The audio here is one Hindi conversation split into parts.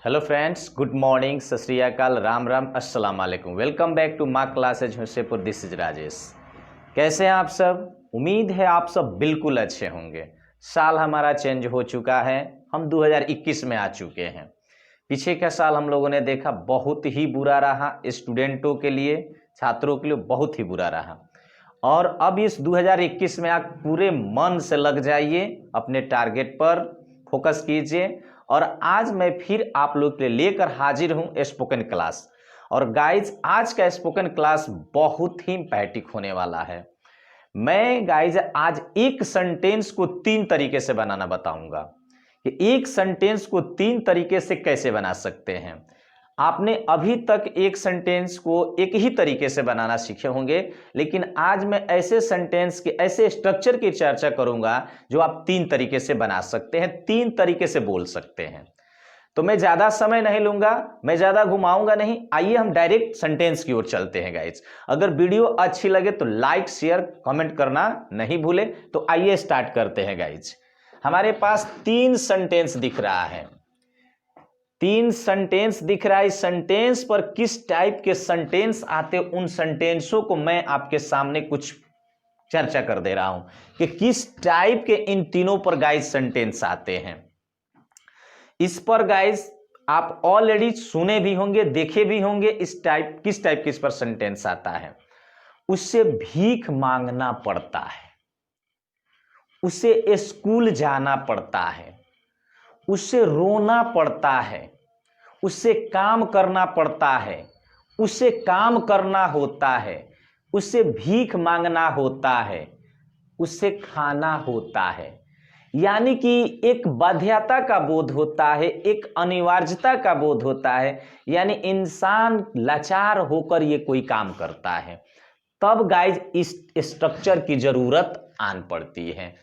हेलो फ्रेंड्स, गुड मॉर्निंग, सत श्री अकाल, राम राम, अस्सलाम वालेकुम। Welcome back to mark classes Husainpur. This is Rajesh. कैसे हैं आप सब? उम्मीद है आप सब बिल्कुल अच्छे होंगे। साल हमारा चेंज हो चुका है, हम 2021 में आ चुके हैं। पीछे का साल हम लोगों ने देखा बहुत ही बुरा रहा, स्टूडेंटों के लिए, छात्रों के लिए बहुत ही बुरा रहा। और अब इस 2021 में आप पूरे मन से लग जाइए, अपने टारगेट पर फोकस कीजिए। और आज मैं फिर आप लोग के लिए लेकर हाजिर हूं स्पोकन क्लास। और गाइज, आज का स्पोकन क्लास बहुत ही पैटिक होने वाला है। मैं गाइज आज एक सेंटेंस को 3 तरीके से बनाना बताऊंगा कि एक सेंटेंस को 3 तरीके से कैसे बना सकते हैं। आपने अभी तक एक सेंटेंस को एक ही तरीके से बनाना सीखे होंगे, लेकिन आज मैं ऐसे सेंटेंस के ऐसे स्ट्रक्चर की चर्चा करूंगा जो आप 3 तरीके से बना सकते हैं, 3 तरीके से बोल सकते हैं। तो मैं ज्यादा समय नहीं लूंगा, मैं ज्यादा घुमाऊंगा नहीं। आइए हम डायरेक्ट सेंटेंस की ओर चलते हैं गाइज। अगर वीडियो अच्छी लगे तो लाइक शेयर कमेंट करना नहीं भूले। तो आइए स्टार्ट करते हैं गाइज। हमारे पास 3 सेंटेंस दिख रहा है, 3 सेंटेंस दिख रहा है। इस सेंटेंस पर किस टाइप के सेंटेंस आते, उन सेंटेंसों को मैं आपके सामने कुछ चर्चा कर दे रहा हूं कि किस टाइप के इन तीनों पर गाइज सेंटेंस आते हैं। इस पर गाइज आप ऑलरेडी सुने भी होंगे, देखे भी होंगे। इस टाइप किस टाइप के इस पर सेंटेंस आता है? उससे भीख मांगना पड़ता है, उसे स्कूल जाना पड़ता है, उससे रोना पड़ता है, उससे काम करना पड़ता है, उससे काम करना होता है, उससे भीख मांगना होता है, उससे खाना होता है। यानी कि एक बाध्यता का बोध होता है, एक अनिवार्यता का बोध होता है। यानी इंसान लाचार होकर ये कोई काम करता है, तब गाइज इस स्ट्रक्चर की जरूरत आन पड़ती है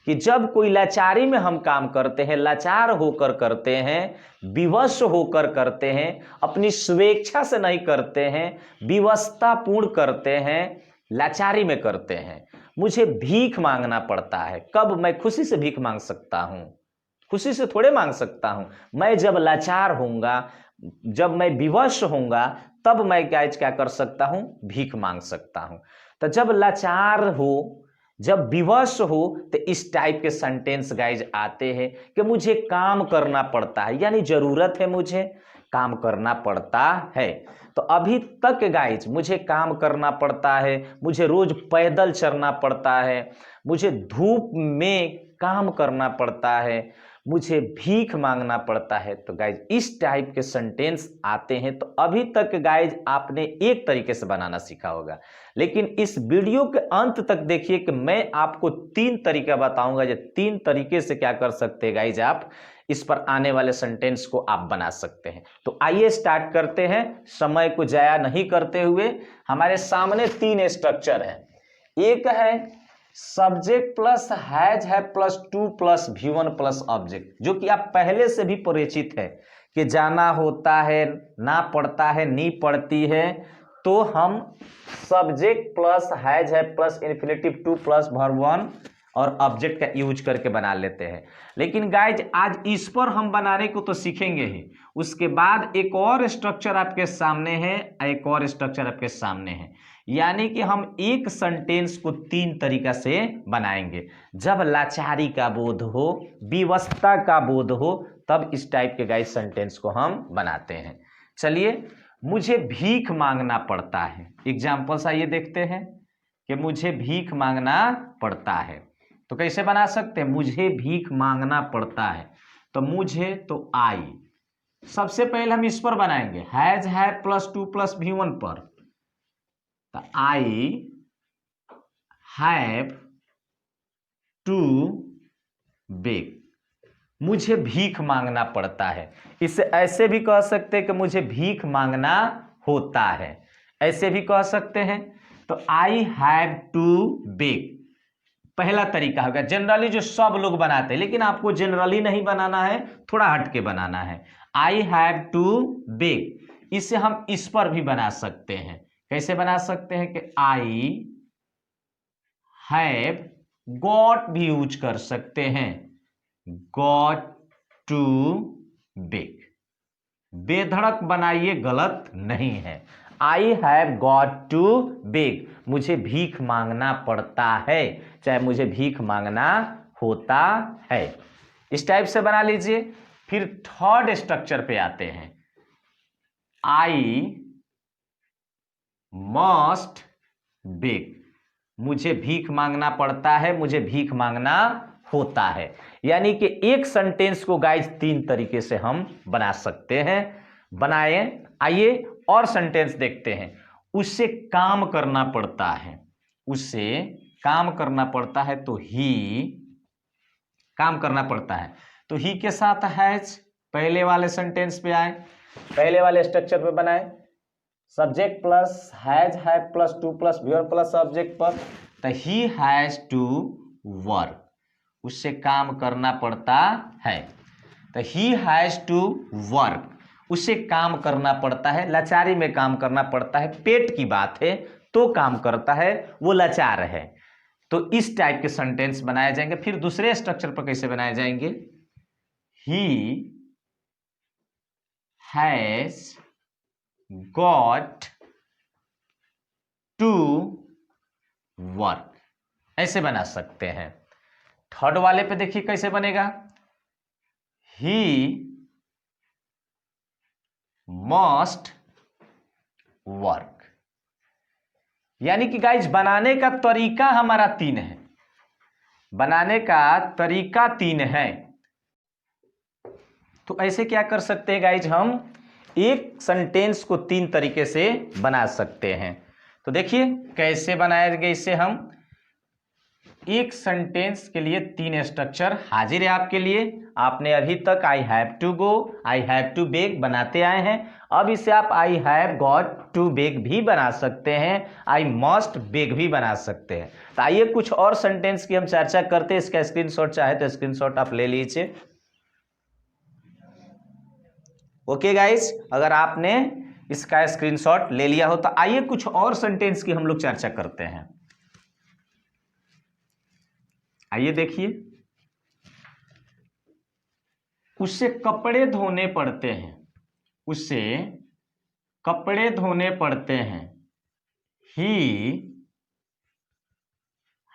कि जब कोई लाचारी में हम काम करते हैं, लाचार होकर करते हैं, विवश होकर करते हैं, अपनी स्वेच्छा से नहीं करते हैं, विवशता पूर्ण करते हैं, लाचारी में करते हैं, मुझे भीख मांगना पड़ता है। कब मैं खुशी से भीख मांग सकता हूं? खुशी से थोड़े मांग सकता हूं। मैं जब लाचार होऊंगा, जब मैं विवश होऊंगा, तब मैं क्या कर सकता हूं? भीख मांग सकता हूं। तो जब लाचार हो, जब विवश हो, तो इस टाइप के सेंटेंस गाइज आते हैं कि मुझे काम करना पड़ता है, यानी जरूरत है, मुझे काम करना पड़ता है। तो अभी तक गाइज मुझे काम करना पड़ता है, मुझे रोज पैदल चलना पड़ता है, मुझे धूप में काम करना पड़ता है, मुझे भीख मांगना पड़ता है। तो गाइज इस टाइप के सेंटेंस आते हैं। तो अभी तक गाइज आपने एक तरीके से बनाना सीखा होगा, लेकिन इस वीडियो के अंत तक देखिए कि मैं आपको 3 तरीका बताऊंगा। जो 3 तरीके से क्या कर सकते हैं गाइज, आप इस पर आने वाले सेंटेंस को आप बना सकते हैं। तो आइए स्टार्ट करते हैं, समय को जाया नहीं करते हुए। हमारे सामने 3 स्ट्रक्चर है। एक है सब्जेक्ट प्लस हैज है plus two plus V1 plus object, जो कि आप पहले से भी परिचित है कि जाना होता है, ना पड़ता है, नी पड़ती है, तो हम सब्जेक्ट प्लस हैज है plus infinitive two plus verb 1 और ऑब्जेक्ट का यूज करके बना लेते हैं। लेकिन गाइज आज इस पर हम बनाने को तो सीखेंगे ही, उसके बाद एक और स्ट्रक्चर आपके सामने है, एक और स्ट्रक्चर आपके सामने है। यानी कि हम एक सेंटेंस को 3 तरीका से बनाएंगे। जब लाचारी का बोध हो, विवशता का बोध हो, तब इस टाइप के गाइस सेंटेंस को हम बनाते हैं। चलिए, मुझे भीख मांगना पड़ता है। एग्जाम्पल्स आइए देखते हैं कि मुझे भीख मांगना पड़ता है तो कैसे बना सकते हैं? मुझे भीख मांगना पड़ता है, तो मुझे तो आई। सबसे पहले हम इस पर बनाएंगे, हैज है प्लस टू प्लस V1 पर। तो आई हैव टू बेग, मुझे भीख मांगना पड़ता है। इसे ऐसे भी कह सकते हैं कि मुझे भीख मांगना होता है, ऐसे भी कह सकते हैं। तो आई हैव टू बेग पहला तरीका होगा, जनरली जो सब लोग बनाते हैं, लेकिन आपको जनरली नहीं बनाना है, थोड़ा हटके बनाना है। आई हैव टू बेग, इसे हम इस पर भी बना सकते हैं। कैसे बना सकते हैं कि आई हैव गॉट भी यूज कर सकते हैं, गॉट टू बेग। बेधड़क बनाइए, गलत नहीं है। I have got to beg, मुझे भीख मांगना पड़ता है, चाहे मुझे भीख मांगना होता है। इस टाइप से बना लीजिए। फिर थर्ड स्ट्रक्चर पे आते हैं। आई मस्ट बेग, मुझे भीख मांगना पड़ता है, मुझे भीख मांगना होता है। यानी कि एक सेंटेंस को गाइज 3 तरीके से हम बना सकते हैं। बनाए, आइए और सेंटेंस देखते हैं। उससे काम करना पड़ता है, उससे काम करना पड़ता है, तो ही काम करना पड़ता है, तो ही के साथ हैज पहले वाले सेंटेंस पे आए, पहले वाले स्ट्रक्चर पे बनाए। Subject plus has have plus two plus verb plus subject पर, तो ही हैज टू वर्क, उससे काम करना पड़ता है। तो ही हैज टू वर्क, उसे काम करना पड़ता है, लाचारी में काम करना पड़ता है, पेट की बात है तो काम करता है, वो लाचार है। तो इस टाइप के सेंटेंस बनाए जाएंगे। फिर दूसरे स्ट्रक्चर पर कैसे बनाए जाएंगे? He has got to work, ऐसे बना सकते हैं। थर्ड वाले पे देखिए कैसे बनेगा। ही मस्ट वर्क, यानी कि गाइज बनाने का तरीका हमारा 3 है, बनाने का तरीका 3 है। तो ऐसे क्या कर सकते हैं गाइज, हम एक सेंटेंस को 3 तरीके से बना सकते हैं। तो देखिए कैसे बनाएंगे इसे हम। एक सेंटेंस के लिए 3 स्ट्रक्चर हाजिर है आपके लिए। आपने अभी तक I have to go, I have to beg बनाते आए हैं। अब इसे आप I have got to beg भी बना सकते हैं, आई मस्ट बेग भी बना सकते हैं। तो आइए कुछ और सेंटेंस की हम चर्चा करते हैं। इसका स्क्रीनशॉट चाहे तो स्क्रीनशॉट आप ले लीजिए। ओके गाइस, अगर आपने इसका स्क्रीनशॉट ले लिया हो तो आइए कुछ और सेंटेंस की हम लोग चर्चा करते हैं। आइए देखिए, उससे कपड़े धोने पड़ते हैं, उससे कपड़े धोने पड़ते हैं। He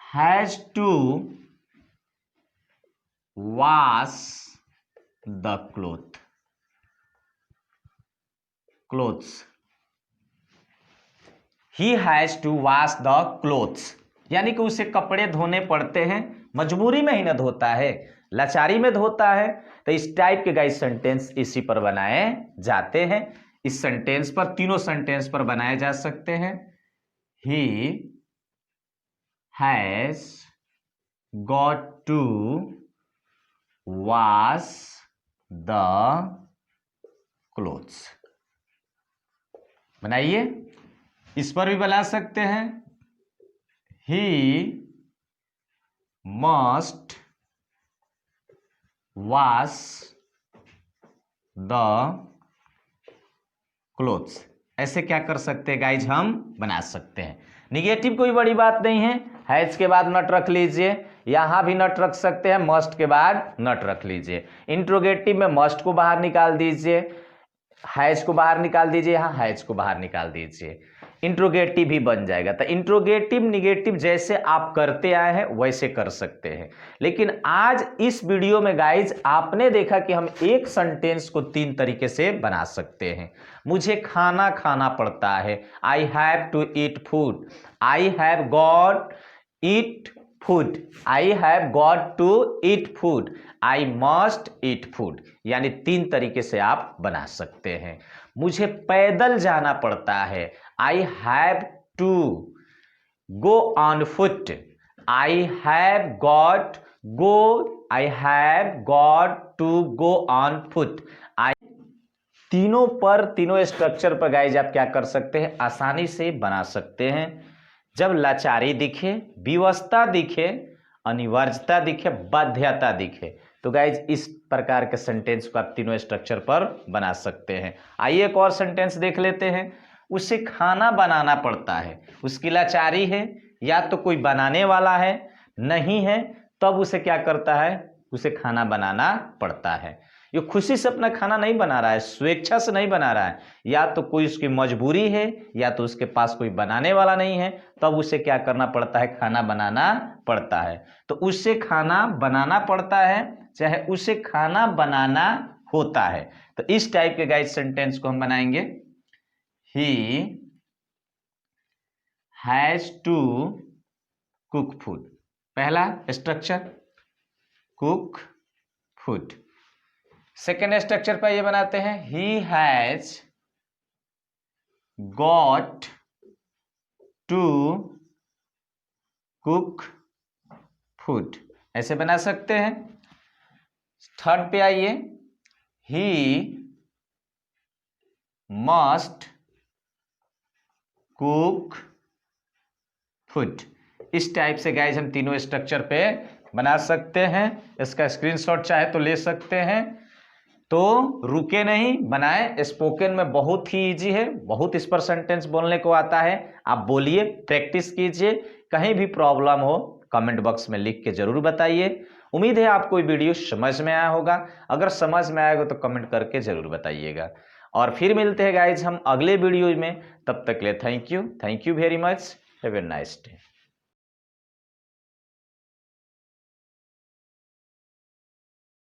has to wash the clothes, he has to wash the clothes, यानी कि उसे कपड़े धोने पड़ते हैं। मजबूरी में ही न धोता है, लाचारी में धोता है। तो इस टाइप के गाइस सेंटेंस इसी पर बनाए जाते हैं। इस सेंटेंस पर, तीनों सेंटेंस पर बनाए जा सकते हैं। He has got to wash the clothes, बनाइए। इस पर भी बना सकते हैं। He must wash the clothes, ऐसे क्या कर सकते हैं गाइज, हम बना सकते हैं। निगेटिव कोई बड़ी बात नहीं है, हैज के बाद नट रख लीजिए, यहां भी नट रख सकते हैं, मस्ट के बाद नट रख लीजिए। इंट्रोगेटिव में मस्ट को बाहर निकाल दीजिए, हैज को बाहर निकाल दीजिए, यहां हैज को बाहर निकाल दीजिए, इंट्रोगेटिव ही बन जाएगा। तो इंट्रोगेटिव निगेटिव जैसे आप करते आए हैं वैसे कर सकते हैं। लेकिन आज इस वीडियो में गाइज आपने देखा कि हम एक सेंटेंस को 3 तरीके से बना सकते हैं। मुझे खाना खाना पड़ता है, I have to eat food, I have got eat food, I have got to eat food, I must eat food, यानी 3 तरीके से आप बना सकते हैं। मुझे पैदल जाना पड़ता है, I have to go on foot, I have got to go on foot. तीनों पर, तीनों स्ट्रक्चर पर गाइज आप क्या कर सकते हैं, आसानी से बना सकते हैं। जब लाचारी दिखे, विवशता दिखे, अनिवार्यता दिखे, बाध्यता दिखे, तो गाइज इस प्रकार के सेंटेंस को आप तीनों स्ट्रक्चर पर बना सकते हैं। आइए एक और सेंटेंस देख लेते हैं। उसे खाना बनाना पड़ता है, उसकी लाचारी है, या तो कोई बनाने वाला है नहीं है, तब उसे क्या करता है, उसे खाना बनाना पड़ता है। ये खुशी से अपना खाना नहीं बना रहा है, स्वेच्छा से नहीं बना रहा है, या तो कोई उसकी मजबूरी है या तो उसके पास कोई बनाने वाला नहीं है, तब उसे क्या करना पड़ता है, खाना बनाना पड़ता है। तो उसे खाना बनाना पड़ता है, चाहे उसे खाना बनाना होता है। तो इस टाइप के गाइस सेंटेंस को हम बनाएंगे, he has to cook food. पहला structure cook food. Second structure पर ये बनाते हैं, he has got to cook food, ऐसे बना सकते हैं। थर्ड पे आइए, ही मस्ट कुक फूड। इस टाइप से गाइज हम तीनों स्ट्रक्चर पे बना सकते हैं। इसका स्क्रीनशॉट चाहे तो ले सकते हैं। तो रुके नहीं, बनाए। स्पोकन में बहुत ही इजी है, बहुत इस पर सेंटेंस बोलने को आता है। आप बोलिए, प्रैक्टिस कीजिए। कहीं भी प्रॉब्लम हो कमेंट बॉक्स में लिख के जरूर बताइए। उम्मीद है आपको ये वीडियो समझ में आया होगा। अगर समझ में आएगा तो कमेंट करके जरूर बताइएगा। और फिर मिलते हैं गाइज हम अगले वीडियो में। तब तक के लिए thank you very much. Have a nice day.